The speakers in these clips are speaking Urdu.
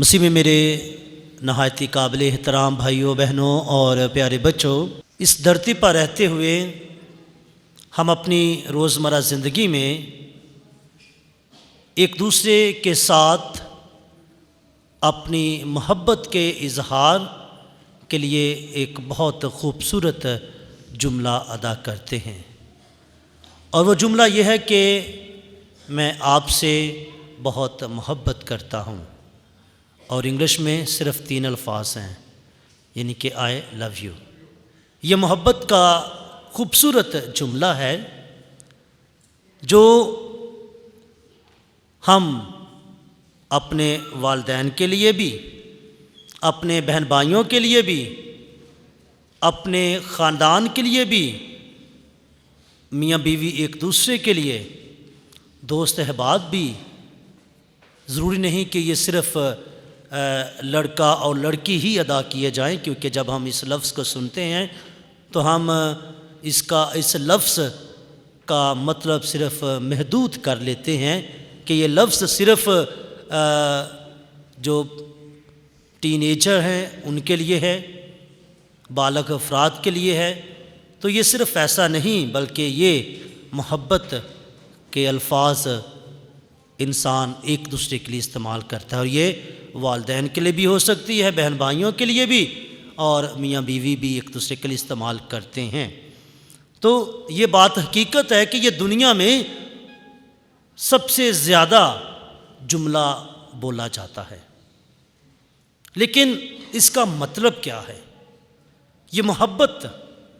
مسیح میں میرے نہایت قابل احترام بھائیوں بہنوں اور پیارے بچوں، اس دھرتی پر رہتے ہوئے ہم اپنی روزمرہ زندگی میں ایک دوسرے کے ساتھ اپنی محبت کے اظہار کے لیے ایک بہت خوبصورت جملہ ادا کرتے ہیں، اور وہ جملہ یہ ہے کہ میں آپ سے بہت محبت کرتا ہوں، اور انگلش میں صرف 3 الفاظ ہیں، یعنی کہ آئی لو یو۔ یہ محبت کا خوبصورت جملہ ہے جو ہم اپنے والدین کے لیے بھی، اپنے بہن بھائیوں کے لیے بھی، اپنے خاندان کے لیے بھی، میاں بیوی ایک دوسرے کے لیے، دوست احباب بھی، ضروری نہیں کہ یہ صرف لڑکا اور لڑکی ہی ادا کیے جائیں، کیونکہ جب ہم اس لفظ کو سنتے ہیں تو ہم اس لفظ کا مطلب صرف محدود کر لیتے ہیں کہ یہ لفظ صرف جو ٹین ایجر ہیں ان کے لیے ہے، بالغ افراد کے لیے ہے۔ تو یہ صرف ایسا نہیں، بلکہ یہ محبت کے الفاظ انسان ایک دوسرے کے لیے استعمال کرتا ہے، اور یہ والدین کے لیے بھی ہو سکتی ہے، بہن بھائیوں کے لیے بھی، اور میاں بیوی بھی ایک دوسرے کے لیے استعمال کرتے ہیں۔ تو یہ بات حقیقت ہے کہ یہ دنیا میں سب سے زیادہ جملہ بولا جاتا ہے، لیکن اس کا مطلب کیا ہے؟ یہ محبت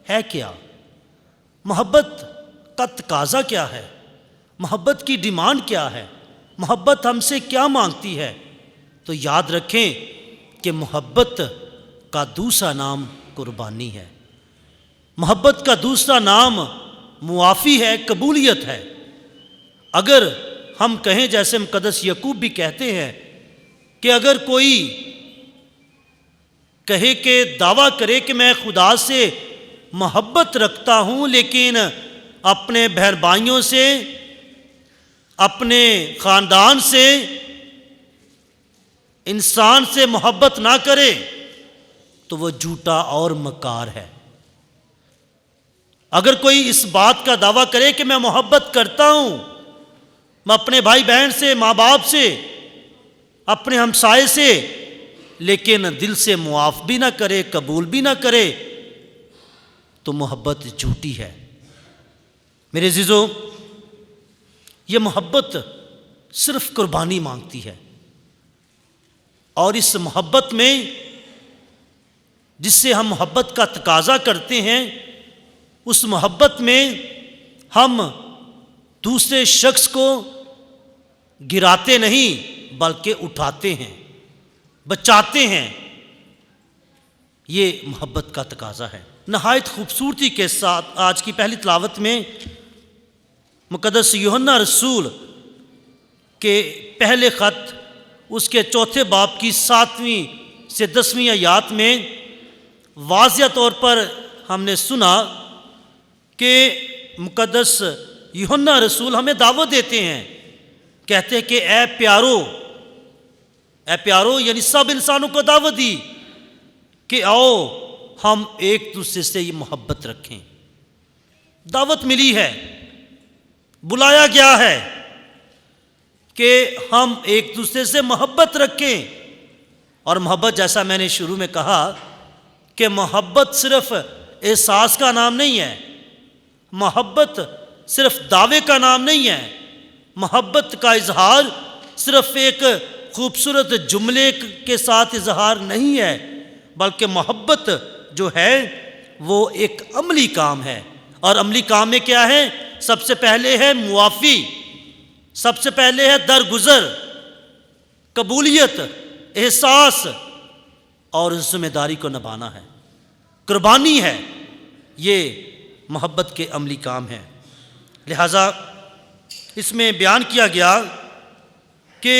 ہے کیا؟ محبت کا تقاضا کیا ہے؟ محبت کی ڈیمانڈ کیا ہے؟ محبت ہم سے کیا مانگتی ہے؟ تو یاد رکھیں کہ محبت کا دوسرا نام قربانی ہے، محبت کا دوسرا نام معافی ہے، قبولیت ہے۔ اگر ہم کہیں جیسے مقدس یعقوب بھی کہتے ہیں کہ اگر کوئی کہے کہ دعویٰ کرے کہ میں خدا سے محبت رکھتا ہوں، لیکن اپنے بہن بھائیوں سے، اپنے خاندان سے، انسان سے محبت نہ کرے، تو وہ جھوٹا اور مکار ہے۔ اگر کوئی اس بات کا دعویٰ کرے کہ میں محبت کرتا ہوں، میں اپنے بھائی بہن سے، ماں باپ سے، اپنے ہمسائے سے، لیکن دل سے معاف بھی نہ کرے، قبول بھی نہ کرے، تو محبت جھوٹی ہے۔ میرے عزیزو، یہ محبت صرف قربانی مانگتی ہے، اور اس محبت میں جس سے ہم محبت کا تقاضا کرتے ہیں، اس محبت میں ہم دوسرے شخص کو گراتے نہیں بلکہ اٹھاتے ہیں، بچاتے ہیں۔ یہ محبت کا تقاضا ہے۔ نہایت خوبصورتی کے ساتھ آج کی پہلی تلاوت میں مقدس یوحنا رسول کے پہلے خط اس کے 4 باب کی 7ویں سے 10ویں آیات میں واضح طور پر ہم نے سنا کہ مقدس یوحنا رسول ہمیں دعوت دیتے ہیں، کہتے ہیں کہ اے پیارو یعنی سب انسانوں کو دعوت دی کہ آؤ ہم ایک دوسرے سے یہ محبت رکھیں۔ دعوت ملی ہے، بلایا گیا ہے کہ ہم ایک دوسرے سے محبت رکھیں، اور محبت جیسا میں نے شروع میں کہا کہ محبت صرف احساس کا نام نہیں ہے، محبت صرف دعوے کا نام نہیں ہے، محبت کا اظہار صرف ایک خوبصورت جملے کے ساتھ اظہار نہیں ہے، بلکہ محبت جو ہے وہ ایک عملی کام ہے، اور عملی کام میں کیا ہے؟ سب سے پہلے ہے معافی، سب سے پہلے ہے درگزر، قبولیت، احساس اور ذمہ داری کو نبھانا ہے، قربانی ہے۔ یہ محبت کے عملی کام ہے۔ لہذا اس میں بیان کیا گیا کہ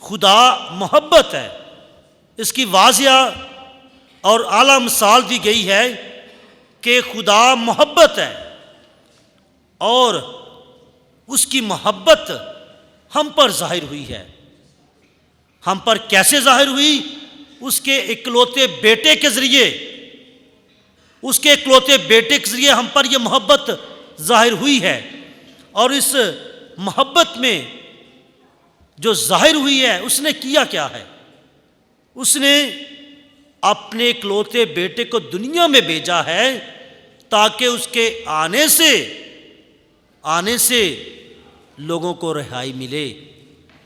خدا محبت ہے، اس کی واضح اور اعلیٰ مثال دی گئی ہے کہ خدا محبت ہے، اور اس کی محبت ہم پر ظاہر ہوئی ہے۔ ہم پر کیسے ظاہر ہوئی؟ اس کے اکلوتے بیٹے کے ذریعے، اس کے اکلوتے بیٹے کے ذریعے ہم پر یہ محبت ظاہر ہوئی ہے۔ اور اس محبت میں جو ظاہر ہوئی ہے اس نے کیا کیا ہے؟ اس نے اپنے اکلوتے بیٹے کو دنیا میں بھیجا ہے تاکہ اس کے آنے سے لوگوں کو رہائی ملے،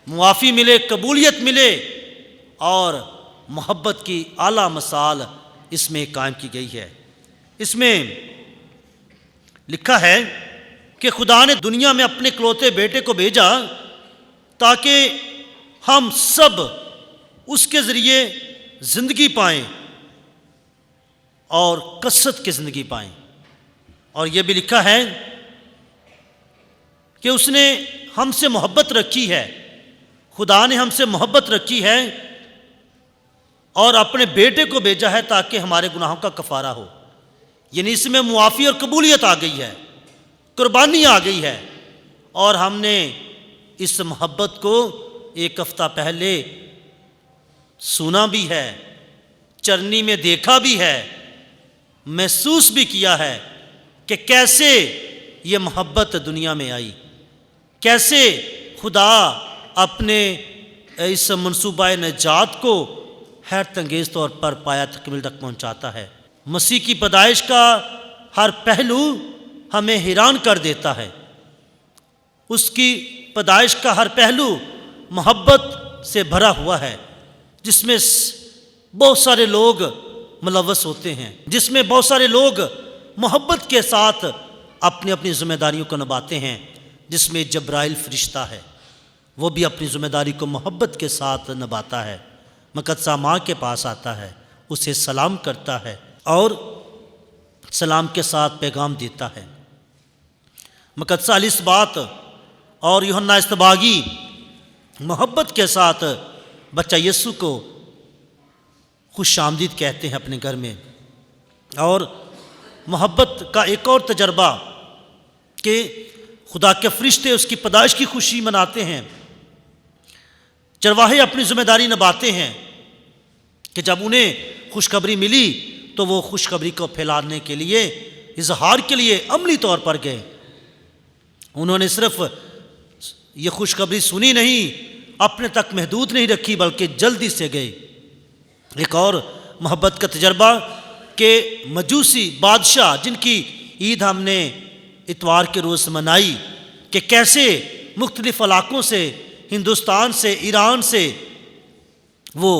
معافی ملے، قبولیت ملے، اور محبت کی اعلیٰ مثال اس میں قائم کی گئی ہے۔ اس میں لکھا ہے کہ خدا نے دنیا میں اپنے اکلوتے بیٹے کو بھیجا تاکہ ہم سب اس کے ذریعے زندگی پائیں اور کثرت کی زندگی پائیں۔ اور یہ بھی لکھا ہے کہ اس نے ہم سے محبت رکھی ہے، خدا نے ہم سے محبت رکھی ہے اور اپنے بیٹے کو بھیجا ہے تاکہ ہمارے گناہوں کا کفارہ ہو۔ یعنی اس میں معافی اور قبولیت آ گئی ہے، قربانی آ گئی ہے۔ اور ہم نے اس محبت کو ایک ہفتہ پہلے سنا بھی ہے، چرنی میں دیکھا بھی ہے، محسوس بھی کیا ہے کہ کیسے یہ محبت دنیا میں آئی، کیسے خدا اپنے اس منصوبہ نجات کو حیرت انگیز طور پر پایا تکمیل تک پہنچاتا ہے۔ مسیح کی پیدائش کا ہر پہلو ہمیں حیران کر دیتا ہے۔ اس کی پیدائش کا ہر پہلو محبت سے بھرا ہوا ہے، جس میں بہت سارے لوگ ملوث ہوتے ہیں، جس میں بہت سارے لوگ محبت کے ساتھ اپنی اپنی ذمہ داریوں کو نبھاتے ہیں، جس میں جبرائیل فرشتہ ہے، وہ بھی اپنی ذمہ داری کو محبت کے ساتھ نبھاتا ہے۔ مقدسہ ماں کے پاس آتا ہے، اسے سلام کرتا ہے اور سلام کے ساتھ پیغام دیتا ہے۔ مقدسہ الیصابات اور یوحنا اصطباغی محبت کے ساتھ بچہ یسوع کو خوش آمدید کہتے ہیں اپنے گھر میں۔ اور محبت کا ایک اور تجربہ کہ خدا کے فرشتے اس کی پیدائش کی خوشی مناتے ہیں، چرواہے اپنی ذمہ داری نبھاتے ہیں کہ جب انہیں خوشخبری ملی تو وہ خوشخبری کو پھیلانے کے لیے، اظہار کے لیے عملی طور پر گئے۔ انہوں نے صرف یہ خوشخبری سنی نہیں، اپنے تک محدود نہیں رکھی، بلکہ جلدی سے گئے۔ ایک اور محبت کا تجربہ کہ مجوسی بادشاہ جن کی عید ہم نے اتوار کے روز منائی، کہ کیسے مختلف علاقوں سے، ہندوستان سے، ایران سے، وہ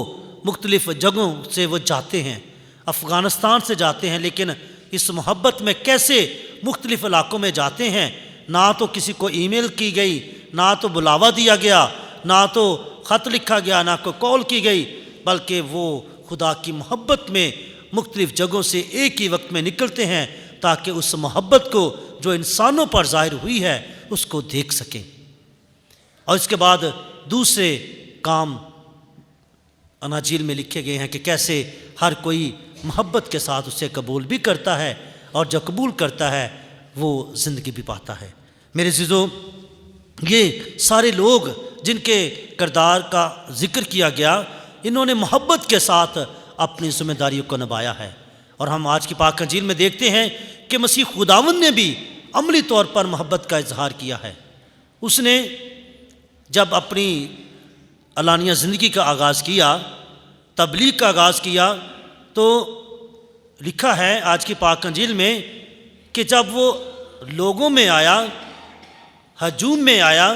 مختلف جگہوں سے وہ جاتے ہیں، افغانستان سے جاتے ہیں، لیکن اس محبت میں کیسے مختلف علاقوں میں جاتے ہیں۔ نہ تو کسی کو ای میل کی گئی، نہ تو بلاوا دیا گیا، نہ تو خط لکھا گیا، نہ کوئی کال کی گئی، بلکہ وہ خدا کی محبت میں مختلف جگہوں سے ایک ہی وقت میں نکلتے ہیں تاکہ اس محبت کو جو انسانوں پر ظاہر ہوئی ہے اس کو دیکھ سکیں۔ اور اس کے بعد دوسرے کام اناجیل میں لکھے گئے ہیں کہ کیسے ہر کوئی محبت کے ساتھ اسے قبول بھی کرتا ہے، اور جو قبول کرتا ہے وہ زندگی بھی پاتا ہے۔ میرے عزیزو، یہ سارے لوگ جن کے کردار کا ذکر کیا گیا، انہوں نے محبت کے ساتھ اپنی ذمہ داریوں کو نبھایا ہے۔ اور ہم آج کی پاک انجیل میں دیکھتے ہیں کہ مسیح خداوند نے بھی عملی طور پر محبت کا اظہار کیا ہے۔ اس نے جب اپنی علانیہ زندگی کا آغاز کیا، تبلیغ کا آغاز کیا، تو لکھا ہے آج کی پاک انجیل میں کہ جب وہ لوگوں میں آیا، ہجوم میں آیا،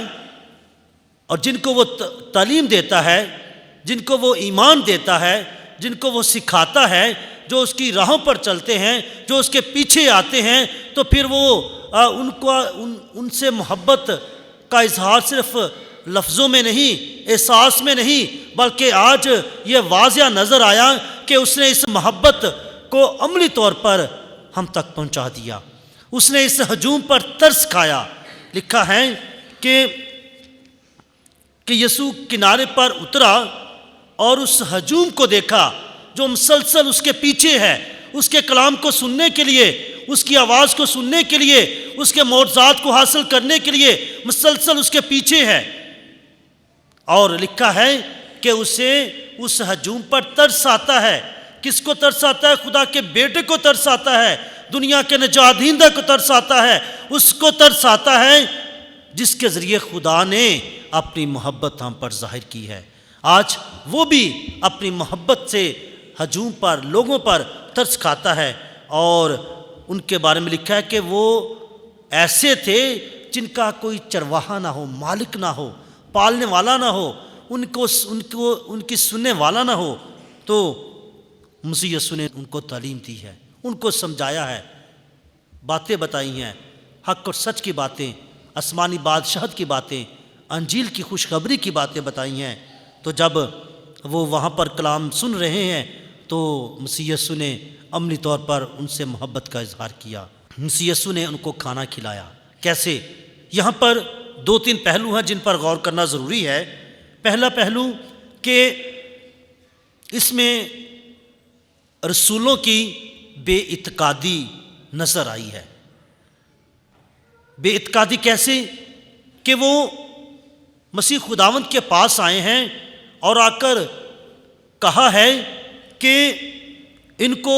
اور جن کو وہ تعلیم دیتا ہے، جن کو وہ ایمان دیتا ہے، جن کو وہ سکھاتا ہے، جو اس کی راہوں پر چلتے ہیں، جو اس کے پیچھے آتے ہیں، تو پھر وہ ان سے محبت کا اظہار صرف لفظوں میں نہیں، احساس میں نہیں، بلکہ آج یہ واضح نظر آیا کہ اس نے اس محبت کو عملی طور پر ہم تک پہنچا دیا۔ اس نے اس ہجوم پر ترس کھایا۔ لکھا ہے کہ یسوع کنارے پر اترا اور اس ہجوم کو دیکھا جو مسلسل اس کے پیچھے ہے، اس کے کلام کو سننے کے لیے، اس کی آواز کو سننے کے لیے، اس کے معجزات کو حاصل کرنے کے لیے مسلسل اس کے پیچھے ہے۔ اور لکھا ہے کہ اسے اس ہجوم پر ترس آتا ہے۔ کس کو ترس آتا ہے؟ خدا کے بیٹے کو ترس آتا ہے، دنیا کے نجات دہندہ کو ترس آتا ہے، اس کو ترس آتا ہے جس کے ذریعے خدا نے اپنی محبت ہم پر ظاہر کی ہے۔ آج وہ بھی اپنی محبت سے ہجوم پر، لوگوں پر ترس کھاتا ہے، اور ان کے بارے میں لکھا ہے کہ وہ ایسے تھے جن کا کوئی چرواہا نہ ہو، مالک نہ ہو، پالنے والا نہ ہو، ان کی سننے والا نہ ہو۔ تو مسیح یسوع نے ان کو تعلیم دی ہے، ان کو سمجھایا ہے، باتیں بتائی ہیں، حق اور سچ کی باتیں، آسمانی بادشاہت کی باتیں، انجیل کی خوشخبری کی باتیں بتائی ہیں۔ تو جب وہ وہاں پر کلام سن رہے ہیں تو مسیح یسوع نے عملی طور پر ان سے محبت کا اظہار کیا۔ مسیح یسوع نے ان کو کھانا کھلایا۔ کیسے؟ یہاں پر 2-3 پہلو ہیں جن پر غور کرنا ضروری ہے۔ پہلا پہلو کہ اس میں رسولوں کی بے اعتقادی نظر آئی ہے۔ بے اعتقادی کیسے؟ کہ وہ مسیح خداوند کے پاس آئے ہیں اور آ کر کہا ہے کہ ان کو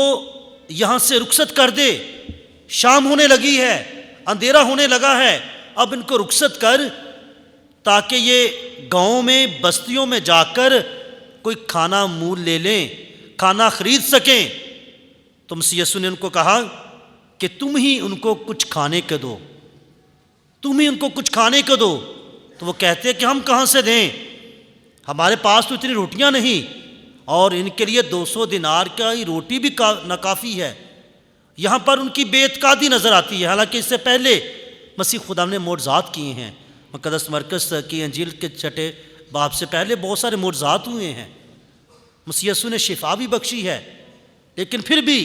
یہاں سے رخصت کر دے، شام ہونے لگی ہے، اندھیرا ہونے لگا ہے، اب ان کو رخصت کر تاکہ یہ گاؤں میں، بستیوں میں جا کر کوئی کھانا مول لے لیں، کھانا خرید سکیں۔ تو مسیح یسوع نے ان کو کہا کہ تم ہی ان کو کچھ کھانے کو دو، تم ہی ان کو کچھ کھانے کو دو۔ تو وہ کہتے ہیں کہ ہم کہاں سے دیں، ہمارے پاس تو اتنی روٹیاں نہیں، اور ان کے لیے 200 دینار کا ہی روٹی بھی ناکافی ہے۔ یہاں پر ان کی بے اعتقادی نظر آتی ہے، حالانکہ اس سے پہلے مسیح خدا نے معجزات کیے ہیں۔ مقدس مرکز کی انجیل کے 6 باب سے پہلے بہت سارے معجزات ہوئے ہیں، مسیح یسوع نے شفا بھی بخشی ہے، لیکن پھر بھی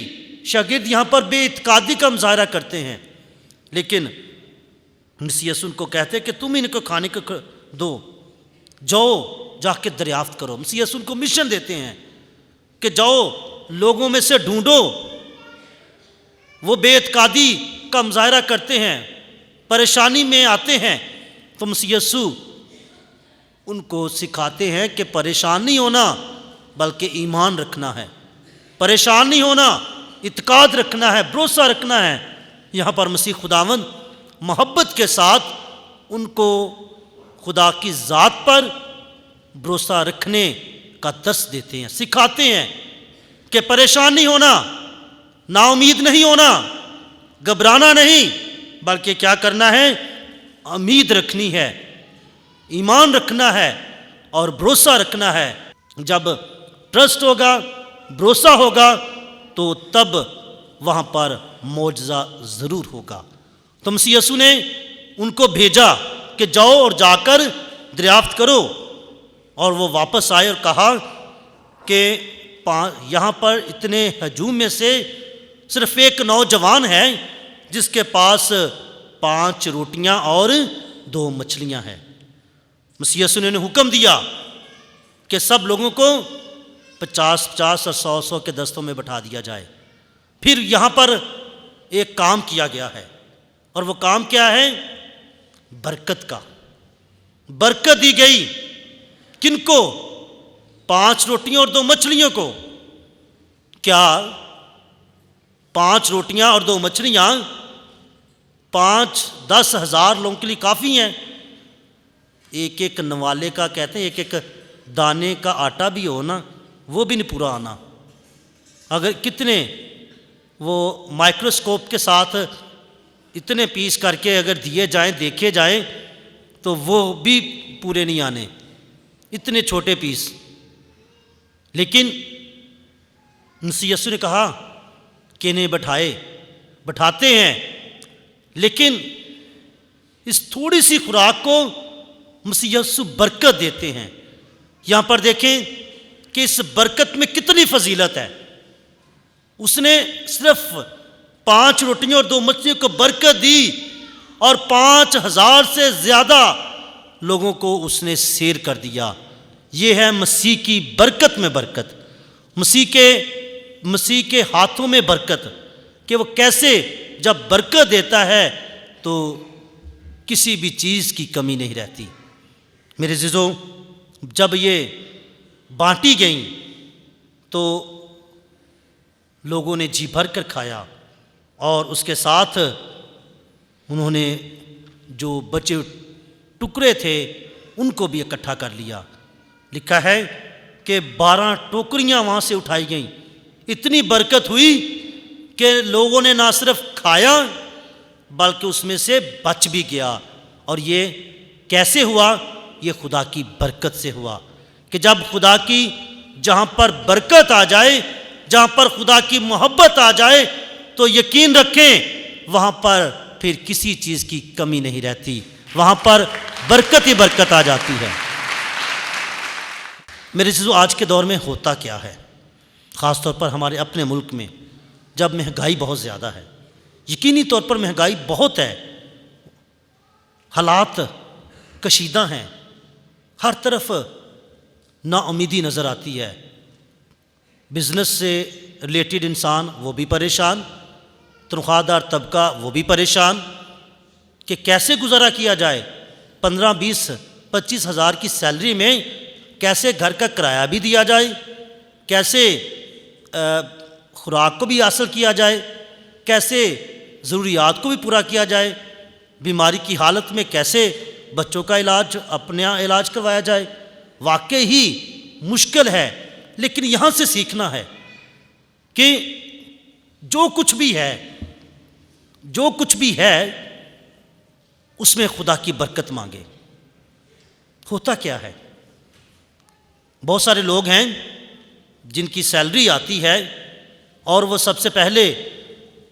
شاگرد یہاں پر بے اعتقادی کا مظاہرہ کرتے ہیں۔ لیکن مسیح یسوع کو کہتے ہیں کہ تم ان کو کھانے کو دو، جاؤ جا کے دریافت کرو۔ مسیح یسوع کو مشن دیتے ہیں کہ جاؤ لوگوں میں سے ڈھونڈو۔ وہ بے اعتقادی کا مظاہرہ کرتے ہیں، پریشانی میں آتے ہیں، تو مسیح یسوع ان کو سکھاتے ہیں کہ پریشان نہیں ہونا بلکہ ایمان رکھنا ہے، پریشان نہیں ہونا، اعتقاد رکھنا ہے، بھروسہ رکھنا ہے۔ یہاں پر مسیح خداوند محبت کے ساتھ ان کو خدا کی ذات پر بھروسہ رکھنے کا درس دیتے ہیں، سکھاتے ہیں کہ پریشان نہیں ہونا، نا امید نہیں ہونا، گھبرانا نہیں، بلکہ کیا کرنا ہے؟ امید رکھنی ہے، ایمان رکھنا ہے اور بھروسہ رکھنا ہے۔ جب ٹرسٹ ہوگا، بھروسہ ہوگا، تو تب وہاں پر معجزہ ضرور ہوگا۔ تو مسیح یسوع نے ان کو بھیجا کہ جاؤ اور جا کر دریافت کرو، اور وہ واپس آئے اور کہا کہ یہاں پر اتنے ہجوم میں سے صرف ایک نوجوان ہے جس کے پاس 5 روٹیاں اور 2 مچھلیاں ہیں۔ مسیح یسوع نے حکم دیا کہ سب لوگوں کو 50-50 اور 100-100 کے دستوں میں بٹھا دیا جائے۔ پھر یہاں پر ایک کام کیا گیا ہے، اور وہ کام کیا ہے؟ برکت کا۔ برکت دی گئی کن کو؟ 5 روٹیاں اور 2 مچھلیوں کو۔ کیا 5 روٹیاں اور 2 مچھلیاں 5-10 ہزار لوگوں کے لیے کافی ہیں؟ ایک ایک نوالے کا کہتے ہیں، ایک ایک دانے کا آٹا بھی ہو نا، وہ بھی نہیں پورا آنا۔ اگر کتنے وہ مائکروسکوپ کے ساتھ اتنے پیس کر کے اگر دیے جائیں، دیکھے جائیں، تو وہ بھی پورے نہیں آنے، اتنے چھوٹے پیس۔ لیکن مسیح یسوع نے کہا کہ انہیں بٹھاتے ہیں، لیکن اس تھوڑی سی خوراک کو مسیح یسوع برکت دیتے ہیں۔ یہاں پر دیکھیں کہ اس برکت میں کتنی فضیلت ہے۔ اس نے صرف 5 روٹیوں اور 2 مچھلیوں کو برکت دی، اور 5000 سے زیادہ لوگوں کو اس نے سیر کر دیا۔ یہ ہے مسیح کی برکت میں برکت، مسیح کے ہاتھوں میں برکت، کہ وہ کیسے جب برکت دیتا ہے تو کسی بھی چیز کی کمی نہیں رہتی۔ میرے عزیزو، جب یہ بانٹی گئیں تو لوگوں نے جی بھر کر کھایا، اور اس کے ساتھ انہوں نے جو بچے ٹکڑے تھے ان کو بھی اکٹھا کر لیا۔ لکھا ہے کہ 12 ٹوکریاں وہاں سے اٹھائی گئیں، اتنی برکت ہوئی کہ لوگوں نے نہ صرف کھایا بلکہ اس میں سے بچ بھی گیا۔ اور یہ کیسے ہوا؟ یہ خدا کی برکت سے ہوا، کہ جب خدا کی جہاں پر برکت آ جائے، جہاں پر خدا کی محبت آ جائے، تو یقین رکھیں وہاں پر پھر کسی چیز کی کمی نہیں رہتی، وہاں پر برکت ہی برکت آ جاتی ہے۔ میرے عزیزو، آج کے دور میں ہوتا کیا ہے، خاص طور پر ہمارے اپنے ملک میں، جب مہنگائی بہت زیادہ ہے، یقینی طور پر مہنگائی بہت ہے، حالات کشیدہ ہیں، ہر طرف نا امیدی نظر آتی ہے، بزنس سے ریلیٹڈ انسان وہ بھی پریشان، تنخواہ دار طبقہ وہ بھی پریشان کہ کیسے گزارا کیا جائے، 15 20 25 ہزار کی سیلری میں کیسے گھر کا کرایہ بھی دیا جائے، کیسے خوراک کو بھی حاصل کیا جائے، کیسے ضروریات کو بھی پورا کیا جائے، بیماری کی حالت میں کیسے بچوں کا علاج، اپنا علاج کروایا جائے۔ واقعی ہی مشکل ہے، لیکن یہاں سے سیکھنا ہے کہ جو کچھ بھی ہے اس میں خدا کی برکت مانگے۔ ہوتا کیا ہے، بہت سارے لوگ ہیں جن کی سیلری آتی ہے اور وہ سب سے پہلے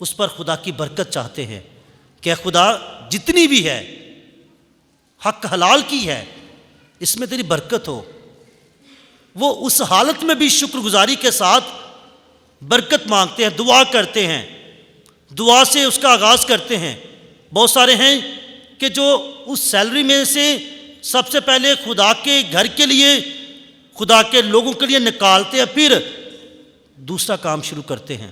اس پر خدا کی برکت چاہتے ہیں کہ خدا جتنی بھی ہے حق حلال کی ہے، اس میں تیری برکت ہو۔ وہ اس حالت میں بھی شکر گزاری کے ساتھ برکت مانگتے ہیں، دعا کرتے ہیں، دعا سے اس کا آغاز کرتے ہیں۔ بہت سارے ہیں کہ جو اس سیلری میں سے سب سے پہلے خدا کے گھر کے لیے، خدا کے لوگوں کے لیے نکالتے ہیں، پھر دوسرا کام شروع کرتے ہیں،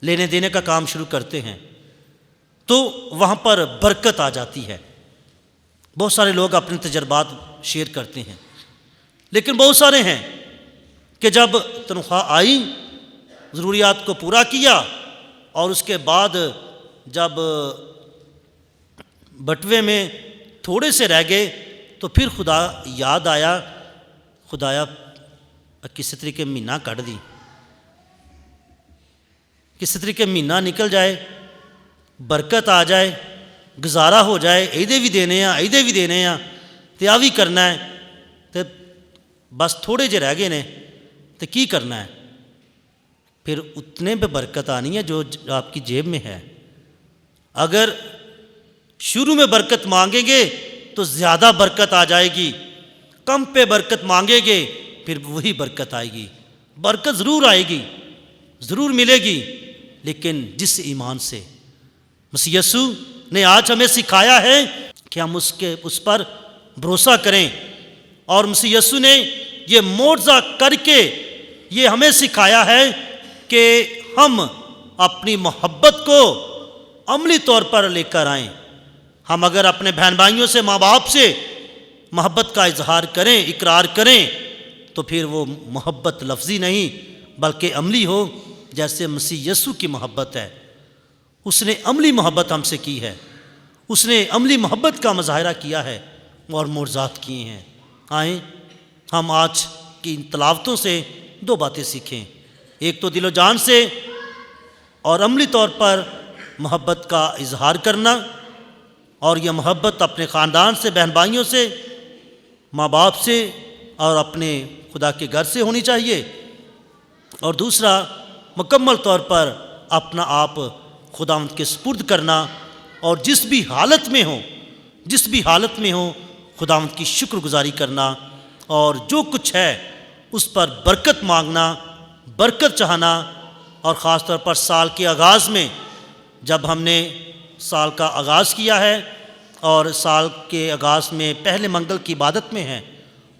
لینے دینے کا کام شروع کرتے ہیں، تو وہاں پر برکت آ جاتی ہے۔ بہت سارے لوگ اپنے تجربات شیئر کرتے ہیں، لیکن بہت سارے ہیں کہ جب تنخواہ آئی، ضروریات کو پورا کیا، اور اس کے بعد جب بٹوے میں تھوڑے سے رہ گئے تو پھر خدا یاد آیا، خدایا کسی طریقے مہینہ کٹ دی، کسی طریقے مہینہ نکل جائے، برکت آ جائے، گزارا ہو جائے، ایدے بھی دینے ہیں تے آ بھی کرنا ہے، تے بس تھوڑے جے رہ گئے نے تے کی کرنا ہے؟ پھر اتنے پہ برکت آنی ہے جو آپ کی جیب میں ہے۔ اگر شروع میں برکت مانگیں گے تو زیادہ برکت آ جائے گی، کم پہ برکت مانگیں گے پھر وہی برکت آئے گی۔ برکت ضرور آئے گی، ضرور ملے گی، لیکن جس ایمان سے مسیح یسوع نے آج ہمیں سکھایا ہے کہ ہم اس پر بھروسہ کریں، اور مسیح یسوع نے یہ معجزہ کر کے یہ ہمیں سکھایا ہے کہ ہم اپنی محبت کو عملی طور پر لے کر آئیں۔ ہم اگر اپنے بہن بھائیوں سے، ماں باپ سے محبت کا اظہار کریں، اقرار کریں، تو پھر وہ محبت لفظی نہیں بلکہ عملی ہو، جیسے مسیح یسوع کی محبت ہے۔ اس نے عملی محبت ہم سے کی ہے، اس نے عملی محبت کا مظاہرہ کیا ہے اور معجزات کیے ہیں۔ آئیں ہم آج کی ان تلاوتوں سے 2 باتیں سیکھیں، ایک تو دل و جان سے اور عملی طور پر محبت کا اظہار کرنا، اور یہ محبت اپنے خاندان سے، بہن بھائیوں سے، ماں باپ سے اور اپنے خدا کے گھر سے ہونی چاہیے، اور دوسرا مکمل طور پر اپنا آپ خداوند کے سپرد کرنا، اور جس بھی حالت میں ہو خداوند کی شکر گزاری کرنا، اور جو کچھ ہے اس پر برکت مانگنا، برکت چاہنا، اور خاص طور پر سال کے آغاز میں جب ہم نے سال کا آغاز کیا ہے اور سال کے آغاز میں پہلے منگل کی عبادت میں ہیں،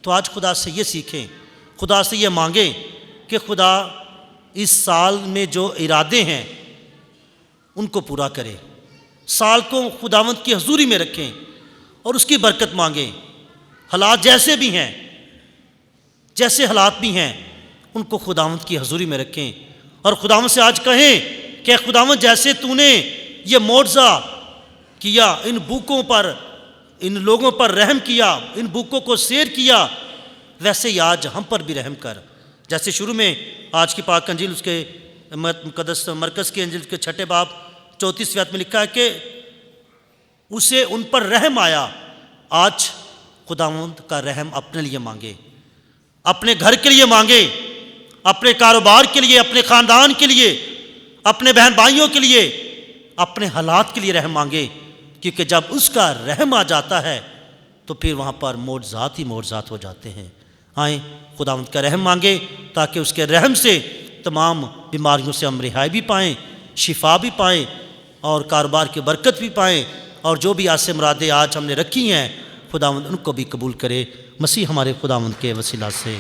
تو آج خدا سے یہ سیکھیں، خدا سے یہ مانگیں کہ خدا اس سال میں جو ارادے ہیں ان کو پورا کرے، سال کو خداوند کی حضوری میں رکھیں اور اس کی برکت مانگیں۔ حالات جیسے بھی ہیں، جیسے حالات بھی ہیں ان کو خداوند کی حضوری میں رکھیں، اور خداوند سے آج کہیں کہ خداوند جیسے تو نے یہ معجزہ کیا، ان بھوکوں پر، ان لوگوں پر رحم کیا، ان بھوکوں کو سیر کیا، ویسے ہی آج ہم پر بھی رحم کر۔ جیسے شروع میں آج کی پاک انجیل اس کے مقدس مرکز کی انجیل کے 6 باب 34 آیت میں لکھا ہے کہ اسے ان پر رحم آیا۔ آج خداوند کا رحم اپنے لیے مانگے، اپنے گھر کے لیے مانگے، اپنے کاروبار کے لیے، اپنے خاندان کے لیے، اپنے بہن بھائیوں کے لیے، اپنے حالات کے لیے رحم مانگے، کیونکہ جب اس کا رحم آ جاتا ہے تو پھر وہاں پر معجزات ہی معجزات ہو جاتے ہیں۔ آئیں خداوند کا رحم مانگے تاکہ اس کے رحم سے تمام بیماریوں سے ہم رہائی بھی پائیں، شفا بھی پائیں، اور کاروبار کی برکت بھی پائیں، اور جو بھی آس مرادیں آج ہم نے رکھی ہیں خداوند ان کو بھی قبول کرے، مسیح ہمارے خداوند کے وسیلہ سے۔